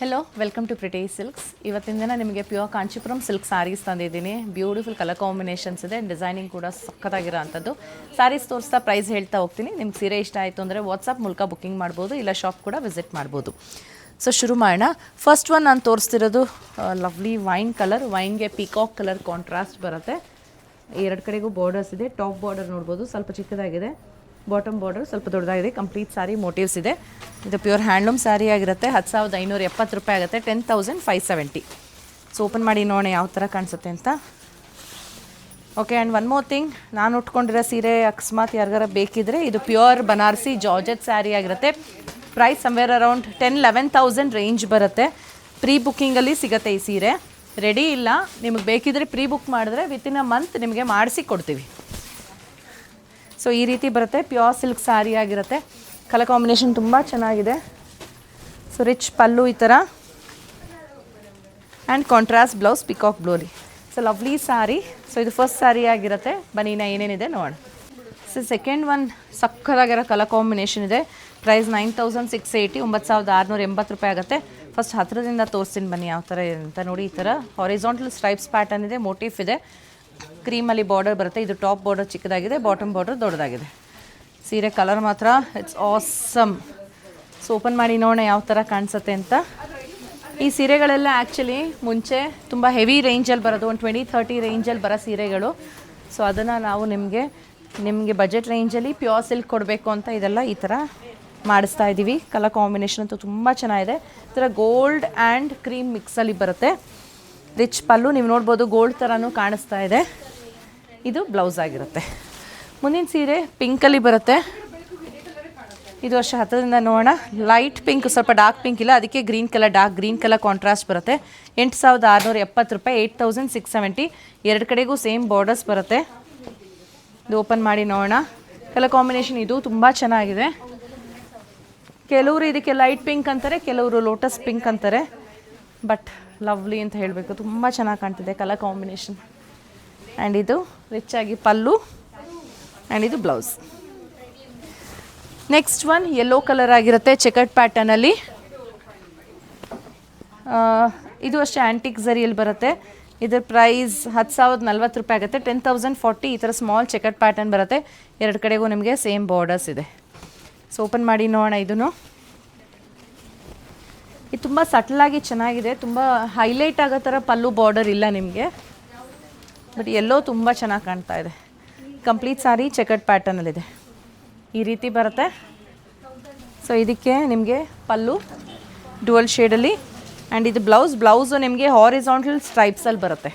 Hello welcome to pretty silks. ಇವತ್ತಿನ ದಿನ ನಿಮಗೆ ಪ್ಯೂರ್ ಕಾಂಚೀಪುರಂ ಸಿಲ್ಕ್ ಸ್ಯಾರೀಸ್ ತಂದಿದ್ದೀನಿ. ಬ್ಯೂಟಿಫುಲ್ ಕಲರ್ ಕಾಂಬಿನೇಷನ್ಸ್ ಇದೆ, ಡಿಸೈನಿಂಗ್ ಕೂಡ ಸಕ್ಕತ್ತಾಗಿರೋ ಅಂಥದ್ದು. ಸ್ಯಾರೀಸ್ ತೋರಿಸ್ತಾ ಪ್ರೈಸ್ ಹೇಳ್ತಾ ಹೋಗ್ತೀನಿ. ನಿಮ್ಗೆ ಸೀರೆ ಇಷ್ಟ ಆಯಿತು ಅಂದರೆ ವಾಟ್ಸಪ್ ಮೂಲಕ ಬುಕ್ಕಿಂಗ್ ಮಾಡ್ಬೋದು, ಇಲ್ಲ ಶಾಪ್ ಕೂಡ ವಿಸಿಟ್ ಮಾಡ್ಬೋದು. ಸೊ ಶುರು ಮಾಡೋಣ. ಫಸ್ಟ್ ಒನ್ ನಾನು ತೋರಿಸ್ತಿರೋದು ಲವ್ಲಿ ವೈನ್ ಕಲರ್. ವೈನ್ಗೆ ಪಿಕಾಕ್ ಕಲರ್ ಕಾಂಟ್ರಾಸ್ಟ್ ಬರುತ್ತೆ. ಎರಡು ಕಡೆಗೂ ಬಾರ್ಡರ್ಸ್ ಇದೆ. ಟಾಪ್ ಬಾರ್ಡರ್ ನೋಡ್ಬೋದು, ಸ್ವಲ್ಪ ಚಿಕ್ಕದಾಗಿದೆ. ಬಾಟಮ್ ಬಾರ್ಡರ್ ಸ್ವಲ್ಪ ದೊಡ್ಡದಾಗಿದೆ. ಕಂಪ್ಲೀಟ್ ಸ್ಯಾರಿ ಮೋಟಿವ್ಸ್ ಇದೆ. ಇದು ಪ್ಯೂರ್ ಹ್ಯಾಂಡ್ಲೂಮ್ ಸ್ಯಾರಿ ಆಗಿರುತ್ತೆ. 10,570 ರೂಪಾಯಿ ಆಗುತ್ತೆ. 10,570. ಸೊ ಓಪನ್ ಮಾಡಿ ನೋಡೋಣ ಯಾವ ಥರ ಕಾಣಿಸುತ್ತೆ ಅಂತ. Okay, and one more thing, ನಾನು ಉಟ್ಕೊಂಡಿರೋ ಸೀರೆ ಅಕಸ್ಮಾತ್ ಯಾರಿಗಾರ ಬೇಕಿದ್ರೆ ಇದು ಪ್ಯೂರ್ ಬನಾರಸಿ ಜಾರ್ಜೆಟ್ ಸ್ಯಾರಿ ಆಗಿರುತ್ತೆ. ಪ್ರೈಸ್ ಸಮ್ವೇರ್ ಅರೌಂಡ್ 10,000-11,000 ರೇಂಜ್ ಬರುತ್ತೆ. ಪ್ರೀ ಬುಕ್ಕಿಂಗಲ್ಲಿ ಸಿಗುತ್ತೆ ಈ ಸೀರೆ. ರೆಡಿ ಇಲ್ಲ, ನಿಮಗೆ ಬೇಕಿದ್ರೆ ಪ್ರೀ ಬುಕ್ ಮಾಡಿದ್ರೆ ವಿತಿನ್ ಅ ಮಂತ್ ನಿಮಗೆ ಮಾಡಿಸಿ ಕೊಡ್ತೀವಿ. ಸೊ ಈ ರೀತಿ ಬರುತ್ತೆ. ಪ್ಯೂರ್ ಸಿಲ್ಕ್ ಸ್ಯಾರಿ ಆಗಿರುತ್ತೆ. ಕಲರ್ ಕಾಂಬಿನೇಷನ್ ತುಂಬ ಚೆನ್ನಾಗಿದೆ. ಸೊ ರಿಚ್ ಪಲ್ಲು ಈ ಥರ, ಆ್ಯಂಡ್ ಕಾಂಟ್ರಾಸ್ಟ್ ಬ್ಲೌಸ್ ಪಿಕಾಕ್ ಬ್ಲೂಲಿ. So lovely sari. ಸೊ ಇದು ಫಸ್ಟ್ ಸ್ಯಾರಿ ಆಗಿರುತ್ತೆ. ಬನ್ನಿ ನಾ ಏನೇನಿದೆ ನೋಡೋಣ. ಸೊ ಸೆಕೆಂಡ್ ಒನ್ ಸಕ್ಕತ್ತಾಗಿರೋ ಕಲರ್ ಕಾಂಬಿನೇಷನ್ ಇದೆ. ಪ್ರೈಸ್ 9,680, 9,680 ರೂಪಾಯಿ ಆಗುತ್ತೆ. ಫಸ್ಟ್ ಹತ್ತಿರದಿಂದ ತೋರಿಸ್ತೀನಿ ಬನ್ನಿ ಯಾವ ಥರ ಇದೆ ಅಂತ. ನೋಡಿ, ಈ ಥರ ಹಾರಿಜಾಂಟಲ್ ಸ್ಟ್ರೈಪ್ಸ್ ಪ್ಯಾಟರ್ನ್ ಇದೆ, ಮೋಟಿಫ್ ಇದೆ. ಕ್ರೀಮಲ್ಲಿ ಬಾರ್ಡರ್ ಬರುತ್ತೆ. ಇದು ಟಾಪ್ ಬಾರ್ಡರ್ ಚಿಕ್ಕದಾಗಿದೆ, ಬಾಟಮ್ ಬಾರ್ಡರ್ ದೊಡ್ಡದಾಗಿದೆ. ಸೀರೆ ಕಲರ್ ಮಾತ್ರ ಇಟ್ಸ್ ಆಸಮ್. ಸೊ ಓಪನ್ ಮಾಡಿ ನೋಡೋಣ ಯಾವ ಥರ ಕಾಣಿಸುತ್ತೆ ಅಂತ. ಈ ಸೀರೆಗಳೆಲ್ಲ ಆ್ಯಕ್ಚುಲಿ ಮುಂಚೆ ತುಂಬ ಹೆವಿ ರೇಂಜಲ್ಲಿ ಬರೋದು, ಒಂದು 20-30 ರೇಂಜಲ್ಲಿ ಬರೋ ಸೀರೆಗಳು. ಸೊ ಅದನ್ನು ನಾವು ನಿಮಗೆ ಬಜೆಟ್ ರೇಂಜಲ್ಲಿ ಪ್ಯೂರ್ ಸಿಲ್ಕ್ ಕೊಡಬೇಕು ಅಂತ ಇದೆಲ್ಲ ಈ ಥರ ಮಾಡಿಸ್ತಾ ಇದ್ದೀವಿ. ಕಲರ್ ಕಾಂಬಿನೇಷನ್ ಅಂತೂ ತುಂಬ ಚೆನ್ನಾಗಿದೆ. ಈ ಥರ ಗೋಲ್ಡ್ ಆ್ಯಂಡ್ ಕ್ರೀಮ್ ಮಿಕ್ಸಲ್ಲಿ ಬರುತ್ತೆ. ರಿಚ್ ಪಲ್ಲು ನೀವು ನೋಡ್ಬೋದು, ಗೋಲ್ಡ್ ಥರನೂ ಕಾಣಿಸ್ತಾ ಇದೆ. ಇದು ಬ್ಲೌಸ್ ಆಗಿರುತ್ತೆ. ಮುಂದಿನ ಸೀರೆ ಪಿಂಕಲ್ಲಿ ಬರುತ್ತೆ. ಇದು ಅಷ್ಟೇ ಹತ್ತಿರದಿಂದ ನೋಡೋಣ. ಲೈಟ್ ಪಿಂಕ್, ಸ್ವಲ್ಪ ಡಾರ್ಕ್ ಪಿಂಕ್ ಇಲ್ಲ, ಅದಕ್ಕೆ green colour, dark green colour contrast ಬರುತ್ತೆ. 8,670 ರೂಪಾಯಿ, 8,670. ಎರಡು ಕಡೆಗೂ ಸೇಮ್ ಬಾರ್ಡರ್ಸ್ ಬರುತ್ತೆ. ಇದು ಓಪನ್ ಮಾಡಿ ನೋಡೋಣ. ಕಲರ್ ಕಾಂಬಿನೇಷನ್ ಇದು ತುಂಬ ಚೆನ್ನಾಗಿದೆ. ಕೆಲವರು ಇದಕ್ಕೆ ಲೈಟ್ ಪಿಂಕ್ ಅಂತಾರೆ, ಕೆಲವರು ಲೋಟಸ್ ಪಿಂಕ್ ಅಂತಾರೆ. ಬಟ್ ಲವ್ಲಿ ಅಂತ ಹೇಳಬೇಕು, ತುಂಬ ಚೆನ್ನಾಗಿ ಕಾಣ್ತಿದೆ ಕಲರ್ ಕಾಂಬಿನೇಷನ್. ಆ್ಯಂಡ್ ಇದು ರಿಚ್ ಆಗಿ ಪಲ್ಲು, ಆ್ಯಂಡ್ ಇದು blouse. Next one yellow colour ಆಗಿರುತ್ತೆ, ಚೆಕರ್ಡ್ ಪ್ಯಾಟರ್ನಲ್ಲಿ. ಇದು ಅಷ್ಟೇ ಆ್ಯಂಟಿಕ್ ಝರಿಯಲ್ಲಿ ಬರುತ್ತೆ. ಇದ್ರ ಪ್ರೈಸ್ 10,040 ರೂಪಾಯಿ ಆಗುತ್ತೆ. 10,040. ಈ ಥರ ಸ್ಮಾಲ್ ಚೆಕರ್ಡ್ ಪ್ಯಾಟರ್ನ್ ಬರುತ್ತೆ. ಎರಡು ಕಡೆಗೂ ನಿಮಗೆ ಸೇಮ್ ಬಾರ್ಡರ್ಸ್ ಇದೆ. ಸೊ ಓಪನ್ ಮಾಡಿ ನೋಡೋಣ. ಇದನ್ನು ಇದು ತುಂಬ ಸಟ್ಲಾಗಿ ಚೆನ್ನಾಗಿದೆ. ತುಂಬ ಹೈಲೈಟ್ ಆಗೋ ಥರ ಪಲ್ಲು ಬಾರ್ಡರ್ ಇಲ್ಲ ನಿಮಗೆ, ಬಟ್ ಎಲ್ಲೋ ತುಂಬ ಚೆನ್ನಾಗಿ ಕಾಣ್ತಾ ಇದೆ. ಕಂಪ್ಲೀಟ್ ಸಾರಿ ಚೆಕರ್ಡ್ ಪ್ಯಾಟರ್ನಲ್ಲಿದೆ. ಈ ರೀತಿ ಬರುತ್ತೆ. ಸೊ ಇದಕ್ಕೆ ನಿಮಗೆ ಪಲ್ಲು ಡುವಲ್ ಶೇಡಲ್ಲಿ, ಆ್ಯಂಡ್ ಇದು ಬ್ಲೌಸು ನಿಮಗೆ ಹಾರಿಜಾಂಟಲ್ ಸ್ಟ್ರೈಪ್ಸಲ್ಲಿ ಬರುತ್ತೆ.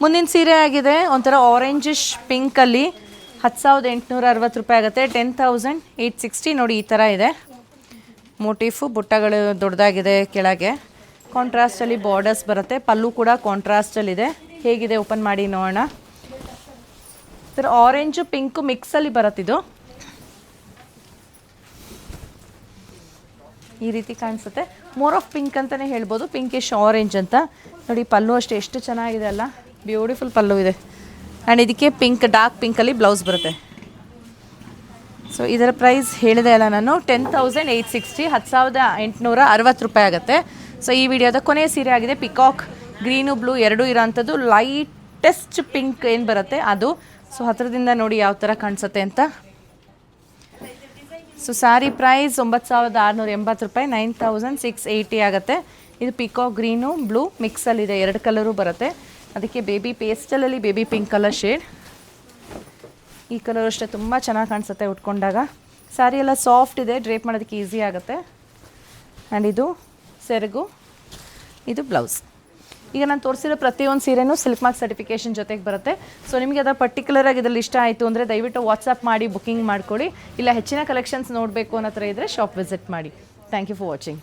ಮುಂದಿನ ಸೀರೆ ಆಗಿದೆ ಒಂಥರ ಆರೆಂಜಿಶ್ ಪಿಂಕಲ್ಲಿ. 10,860 ರೂಪಾಯಿ ಆಗುತ್ತೆ. 10,860. ನೋಡಿ ಈ ಥರ ಇದೆ. ಮೋಟಿಫು ಬುಟ್ಟಗಳು ದೊಡ್ಡದಾಗಿದೆ. ಕೆಳಗೆ ಕಾಂಟ್ರಾಸ್ಟಲ್ಲಿ ಬಾರ್ಡರ್ಸ್ ಬರುತ್ತೆ. ಪಲ್ಲು ಕೂಡ ಕಾಂಟ್ರಾಸ್ಟಲ್ಲಿದೆ. ಹೇಗಿದೆ ಓಪನ್ ಮಾಡಿ ನೋಡೋಣ. ಈ ಥರ ಆರೆಂಜು ಪಿಂಕು ಮಿಕ್ಸಲ್ಲಿ ಬರುತ್ತಿದ್ದು ಈ ರೀತಿ ಕಾಣಿಸುತ್ತೆ. ಮೋರ್ ಆಫ್ ಪಿಂಕ್ ಅಂತಲೇ ಹೇಳ್ಬೋದು, ಪಿಂಕಿಶ್ ಆರೆಂಜ್ ಅಂತ. ನೋಡಿ ಪಲ್ಲು ಅಷ್ಟೇ ಎಷ್ಟು ಚೆನ್ನಾಗಿದೆ ಅಲ್ಲ, ಬ್ಯೂಟಿಫುಲ್ ಪಲ್ಲು ಇದೆ. ಆ್ಯಂಡ್ ಇದಕ್ಕೆ ಪಿಂಕ್, ಡಾರ್ಕ್ ಪಿಂಕಲ್ಲಿ ಬ್ಲೌಸ್ ಬರುತ್ತೆ. ಸೊ ಇದರ ಪ್ರೈಸ್ ಹೇಳಿದೆ ಅಲ್ಲ ನಾನು, 10,860, 10,860 ರೂಪಾಯಿ ಆಗುತ್ತೆ. ಸೊ ಈ ವಿಡಿಯೋದ ಕೊನೆಯ ಸೀರೆ ಆಗಿದೆ. ಪಿಕಾಕ್ ಗ್ರೀನು ಬ್ಲೂ ಎರಡೂ ಇರೋಂಥದ್ದು. ಲೈಟೆಸ್ಟ್ ಪಿಂಕ್ ಏನು ಬರುತ್ತೆ ಅದು. ಸೊ ಹತ್ತಿರದಿಂದ ನೋಡಿ ಯಾವ ಥರ ಕಾಣಿಸುತ್ತೆ ಅಂತ. ಸೊ ಸ್ಯಾರಿ ಪ್ರೈಸ್ 9,680 ರೂಪಾಯಿ, 9,680 ಆಗುತ್ತೆ. ಇದು ಪಿಕಾಕ್ ಗ್ರೀನು ಬ್ಲೂ ಮಿಕ್ಸಲ್ಲಿದೆ. ಎರಡು ಕಲರು ಬರುತ್ತೆ. ಅದಕ್ಕೆ ಬೇಬಿ ಪೇಸ್ಟಲಲ್ಲಿ ಬೇಬಿ ಪಿಂಕ್ ಕಲರ್ ಶೇಡ್. ಈ ಕಲರ್ ಅಷ್ಟೇ ತುಂಬ ಚೆನ್ನಾಗಿ ಕಾಣಿಸುತ್ತೆ ಉಟ್ಕೊಂಡಾಗ. ಸ್ಯಾರಿ ಎಲ್ಲ ಸಾಫ್ಟ್ ಇದೆ, ಡ್ರೇಪ್ ಮಾಡೋದಕ್ಕೆ ಈಸಿ ಆಗುತ್ತೆ. ಆ್ಯಂಡ್ ಇದು ಸೆರಗು, ಇದು ಬ್ಲೌಸ್. ಈಗ ನಾನು ತೋರಿಸಿರೋ ಪ್ರತಿಯೊಂದು ಸೀರೆನೂ ಸಿಲ್ಕ್ ಮಾರ್ಕ್ ಸರ್ಟಿಫಿಕೇಷನ್ ಜೊತೆಗೆ ಬರುತ್ತೆ. ಸೊ ನಿಮಗೆ ಅದರ ಪರ್ಟಿಕ್ಯುಲರಾಗಿ ಇದರಲ್ಲಿ ಇಷ್ಟ ಆಯಿತು ಅಂದರೆ ದಯವಿಟ್ಟು ವಾಟ್ಸಪ್ ಮಾಡಿ ಬುಕ್ಕಿಂಗ್ ಮಾಡ್ಕೊಳ್ಳಿ. ಇಲ್ಲ ಹೆಚ್ಚಿನ ಕಲೆಕ್ಷನ್ಸ್ ನೋಡಬೇಕು ಅನ್ನೋ ಥರ ಇದ್ದರೆ ಶಾಪ್ ವಿಸಿಟ್ ಮಾಡಿ. Thank you for watching.